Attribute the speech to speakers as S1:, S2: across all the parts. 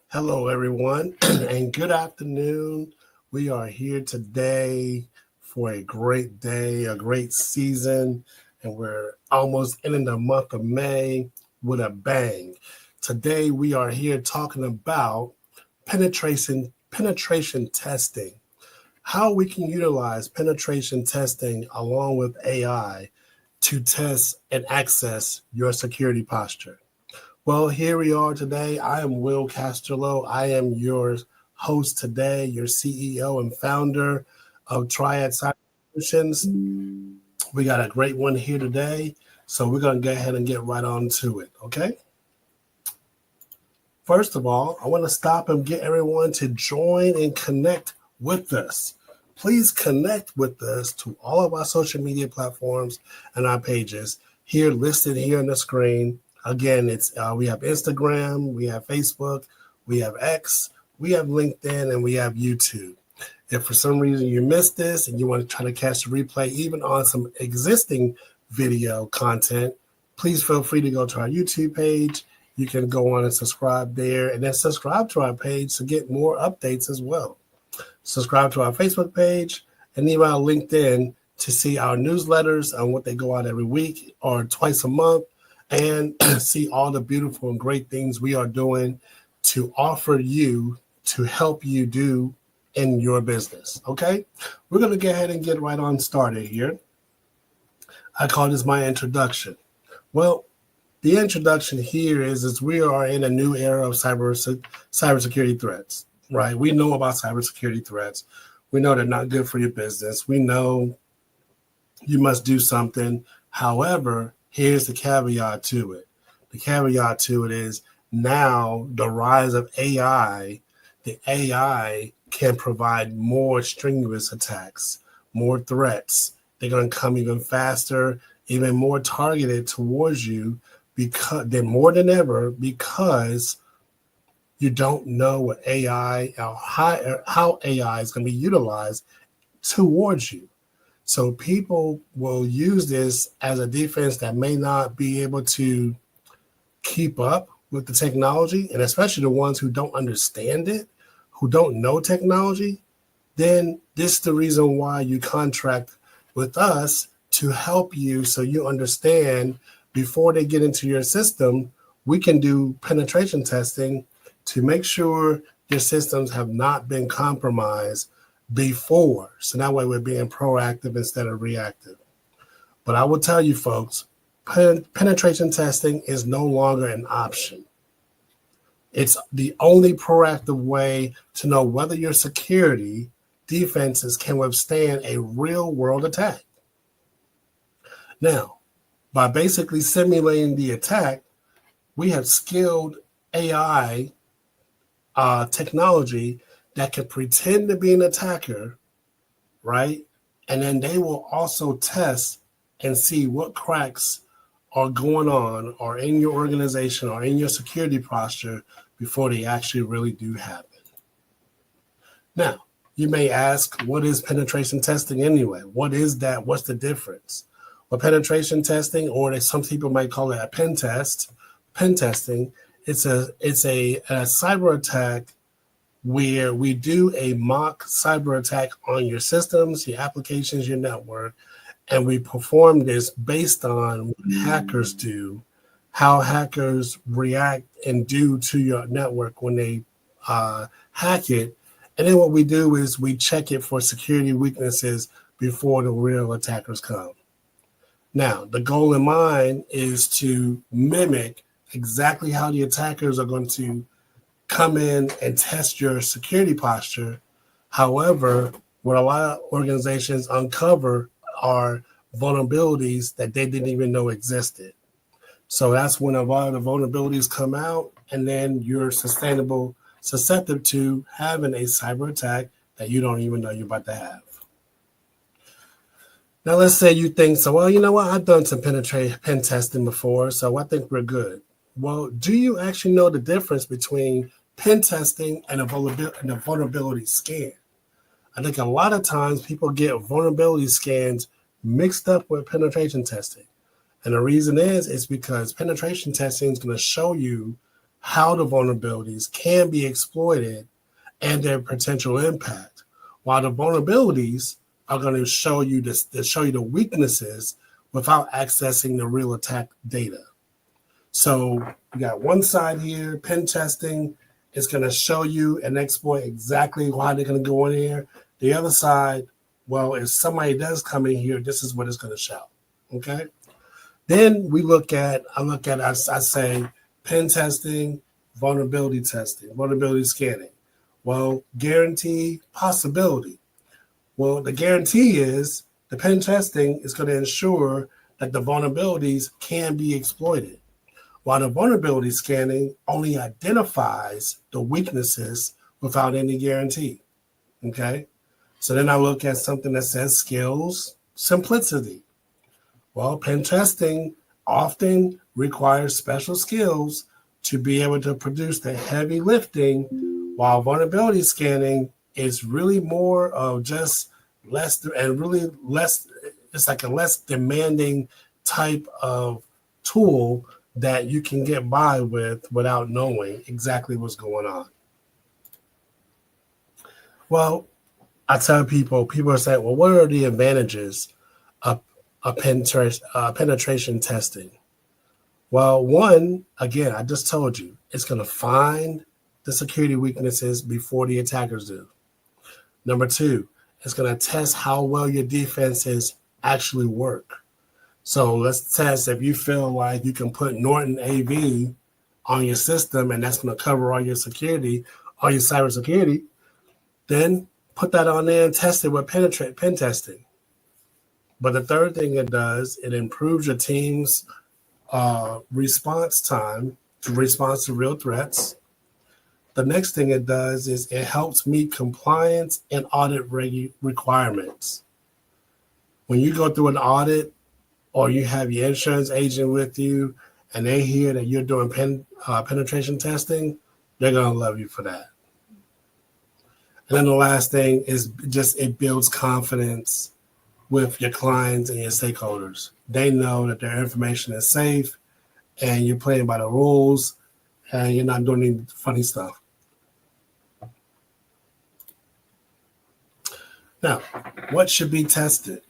S1: Hello, everyone, and good afternoon. We are here today for a great day, a great season, and we're almost ending the month of May with a bang. Today, we are here talking about penetration testing, how we can utilize penetration testing along with AI to test and access your security posture. Well, here we are today. I am Will Castillo. I am your host today, your CEO and founder of Triad Cyber Solutions. We got a great one here today. So we're going to go ahead and get right on to it. Okay. First of all, I want to stop and get everyone to join and connect with us. Please connect with us to all of our social media platforms and our pages here listed here on the screen. Again, it's we have Instagram, we have Facebook, we have X, we have LinkedIn, and we have YouTube. If for some reason you missed this and you want to try to catch the replay, even on some existing video content, please feel free to go to our YouTube page. You can go on and subscribe there, and then subscribe to our page to get more updates as well. Subscribe to our Facebook page and even our LinkedIn to see our newsletters on what they go out every week or twice a month, and see all the beautiful and great things we are doing to offer you to help you do in your business. Okay, we're going to go ahead and get right on started here. I call this my introduction. Well, the introduction here is we are in a new era of cybersecurity threats, right? We know about cybersecurity threats. We know they're not good for your business. We know you must do something. However, here's the caveat to it. The caveat to it is now the rise of AI, the AI can provide more strenuous attacks, more threats. They're going to come even faster, even more targeted towards you because they're more than ever, because you don't know what AI or how AI is going to be utilized towards you. So people will use this as a defense that may not be able to keep up with the technology, and especially the ones who don't understand it, who don't know technology. Then this is the reason why you contract with us to help you so you understand before they get into your system. We can do penetration testing to make sure your systems have not been compromised before. So that way we're being proactive instead of reactive. But I will tell you folks, penetration testing is no longer an option. It's the only proactive way to know whether your security defenses can withstand a real world attack. Now, by basically simulating the attack, we have skilled AI technology that can pretend to be an attacker, right? And then they will also test and see what cracks are going on or in your organization or in your security posture before they actually really do happen. Now, you may ask, what is penetration testing anyway? What is that? What's the difference? Well, penetration testing, or some people might call it a pen testing, it's a cyber attack where we do a mock cyber attack on your systems, your applications, your network, and we perform this based on what hackers do, how hackers react and do to your network when they hack it. And then what we do is we check it for security weaknesses before the real attackers come. Now, the goal in mind is to mimic exactly how the attackers are going to come in and test your security posture. However, what a lot of organizations uncover are vulnerabilities that they didn't even know existed. So that's when a lot of the vulnerabilities come out, and then you're susceptible to having a cyber attack that you don't even know you're about to have. Now, let's say you think, so, well, you know what? I've done some pen testing before, so I think we're good. Well, do you actually know the difference between pen testing and a vulnerability scan? I think a lot of times people get vulnerability scans mixed up with penetration testing. And the reason is because penetration testing is going to show you how the vulnerabilities can be exploited and their potential impact, while the vulnerabilities are going to show you the weaknesses without accessing the real attack data. So you got one side here, pen testing is going to show you and exploit exactly why they're going to go in here. The other side, well, if somebody does come in here, this is what it's going to show. Okay. Then I say pen testing, vulnerability testing, vulnerability scanning. Well, guarantee, possibility. Well, the guarantee is the pen testing is going to ensure that the vulnerabilities can be exploited, while the vulnerability scanning only identifies the weaknesses without any guarantee. Okay. So then I look at something that says skills, simplicity. Well, pen testing often requires special skills to be able to produce the heavy lifting, while vulnerability scanning is really more of just less and really less. It's like a less demanding type of tool that you can get by with without knowing exactly what's going on. Well, I tell people are saying, well, what are the advantages of penetration testing? Well, one, again, I just told you, it's going to find the security weaknesses before the attackers do. Number two, it's going to test how well your defenses actually work. So let's test if you feel like you can put Norton AV on your system and that's going to cover all your security, all your cybersecurity, then put that on there and test it with pen testing. But the third thing it does, it improves your team's response time to response to real threats. The next thing it does is it helps meet compliance and audit requirements. When you go through an audit or you have your insurance agent with you and they hear that you're doing penetration testing, they're going to love you for that. And then the last thing is just it builds confidence with your clients and your stakeholders. They know that their information is safe and you're playing by the rules and you're not doing any funny stuff. Now, what should be tested?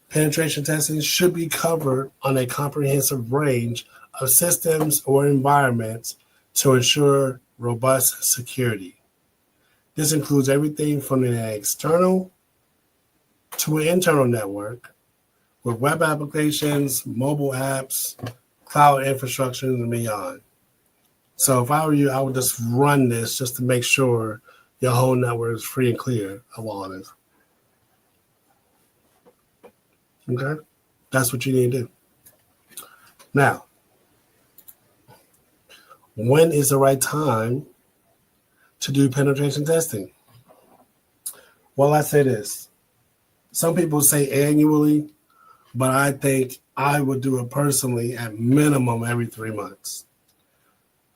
S1: Penetration testing should be covered on a comprehensive range of systems or environments to ensure robust security. This includes everything from an external to an internal network with web applications, mobile apps, cloud infrastructure, and beyond. So if I were you, I would just run this just to make sure your whole network is free and clear of all of this. Okay? That's what you need to do. Now, when is the right time to do penetration testing? Well, I say this. Some people say annually, but I think I would do it personally at minimum every 3 months.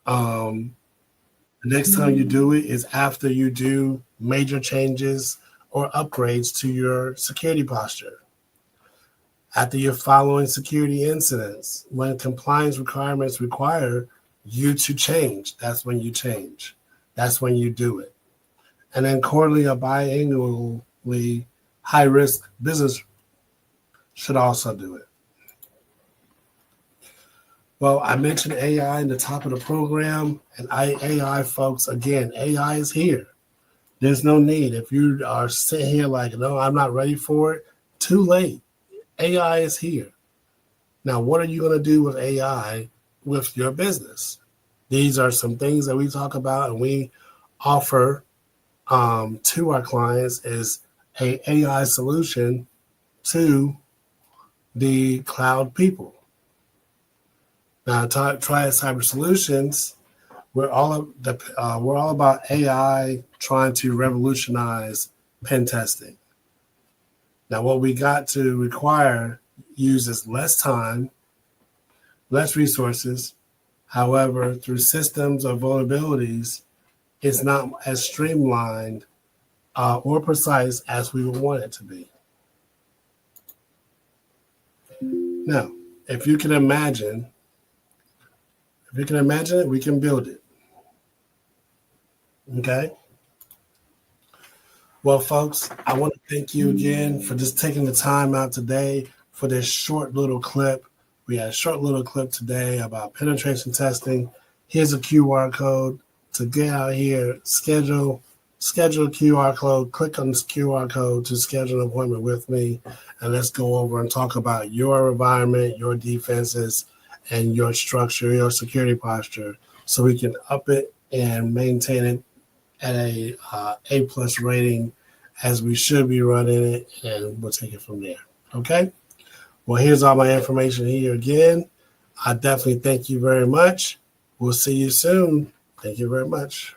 S1: The next time you do it is after you do major changes or upgrades to your security posture. After you're following security incidents, when compliance requirements require you to change, that's when you change. That's when you do it. And then quarterly or biannually, high-risk business should also do it. Well, I mentioned AI in the top of the program, and AI, folks, again, AI is here. There's no need. If you are sitting here like, no, I'm not ready for it, too late. AI is here. Now, what are you going to do with AI with your business? These are some things that we talk about and we offer to our clients is an AI solution to the cloud people. Now, Triad Cyber Solutions, we're all about AI trying to revolutionize pen testing. Now, what we got to require uses less time, less resources. However, through systems or vulnerabilities, it's not as streamlined or precise as we would want it to be. Now, if you can imagine If you can imagine it, we can build it. Okay. Well, folks, I want to thank you again for just taking the time out today for this short little clip. We had a short little clip today about penetration testing. Here's a QR code to get out here, schedule QR code, click on this QR code to schedule an appointment with me, and let's go over and talk about your environment, your defenses, and your structure, your security posture, so we can up it and maintain it at a A+ rating as we should be running it, and we'll take it from there. Okay? Well, here's all my information here again. I definitely thank you very much. We'll see you soon. Thank you very much.